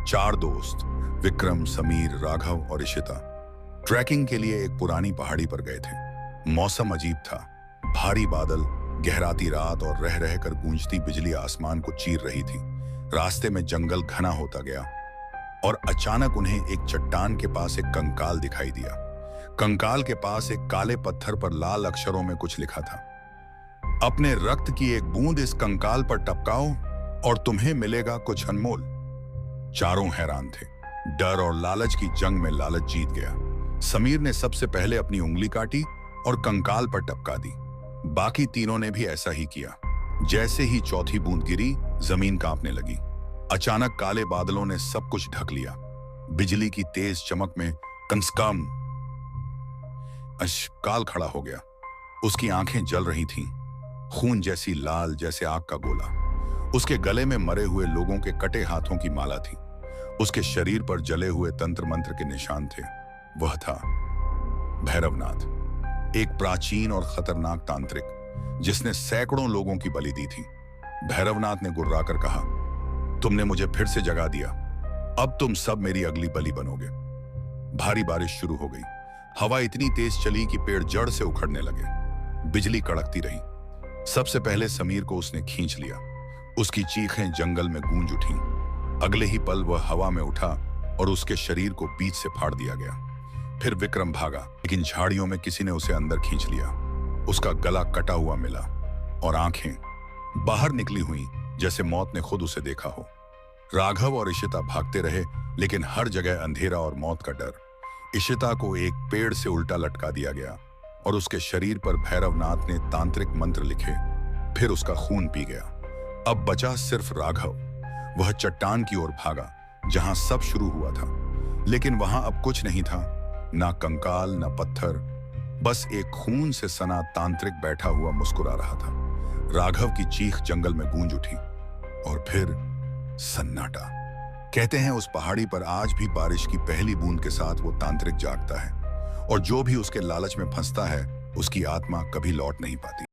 चार दोस्त विक्रम, समीर, राघव और इशिता ट्रैकिंग के लिए एक पुरानी पहाड़ी पर गए थे। मौसम अजीब था। भारी बादल, गहराती रात और रह रहकर गूंजती बिजली आसमान को चीर रही थी। रास्ते में जंगल घना होता गया और अचानक उन्हें एक चट्टान के पास एक कंकाल दिखाई दिया। कंकाल के पास एक काले पत्थर पर लाल अक्षरों में कुछ लिखा था। अपने रक्त की एक बूंद इस कंकाल पर टपकाओ और तुम्हें मिलेगा कुछ अनमोल। चारों हैरान थे। डर और लालच की जंग में लालच जीत गया। समीर ने सबसे पहले अपनी उंगली काटी और कंकाल पर टपका दी। बाकी तीनों ने भी ऐसा ही किया। जैसे ही चौथी बूंद गिरी, जमीन कांपने लगी। अचानक काले बादलों ने सब कुछ ढक लिया। बिजली की तेज चमक में कंसकम काल खड़ा हो गया। उसकी आंखें जल रही थीं, खून जैसी लाल जैसे आग का गोला। उसके गले में मरे हुए लोगों के कटे हाथों की माला थी। उसके शरीर पर जले हुए तंत्र मंत्र के निशान थे। वह था भैरवनाथ, एक प्राचीन और खतरनाक तांत्रिक जिसने सैकड़ों लोगों की बलि दी थी। भैरवनाथ ने गुर्राकर कहा, तुमने मुझे फिर से जगा दिया। अब तुम सब मेरी अगली बलि बनोगे। भारी बारिश शुरू हो गई। हवा इतनी तेज चली कि पेड़ जड़ से उखड़ने लगे। बिजली कड़कती रही। सबसे पहले समीर को उसने खींच लिया। उसकी चीखें जंगल में गूंज उठीं। अगले ही पल वह हवा में उठा और उसके शरीर को बीच से फाड़ दिया गया। फिर विक्रम भागा, लेकिन झाड़ियों में किसी ने उसे अंदर खींच लिया। उसका गला कटा हुआ मिला और आंखें बाहर निकली हुई जैसे मौत ने खुद उसे देखा हो। राघव और इशिता भागते रहे, लेकिन हर जगह अंधेरा और मौत का डर। इशिता को एक पेड़ से उल्टा लटका दिया गया और उसके शरीर पर भैरवनाथ ने तांत्रिक मंत्र लिखे। फिर उसका खून पी गया। अब बचा सिर्फ राघव। वह चट्टान की ओर भागा जहां सब शुरू हुआ था, लेकिन वहां अब कुछ नहीं था। ना कंकाल, ना पत्थर, बस एक खून से सना तांत्रिक बैठा हुआ मुस्कुरा रहा था। राघव की चीख जंगल में गूंज उठी और फिर सन्नाटा। कहते हैं उस पहाड़ी पर आज भी बारिश की पहली बूंद के साथ वो तांत्रिक जागता है, और जो भी उसके लालच में फंसता है उसकी आत्मा कभी लौट नहीं पाती।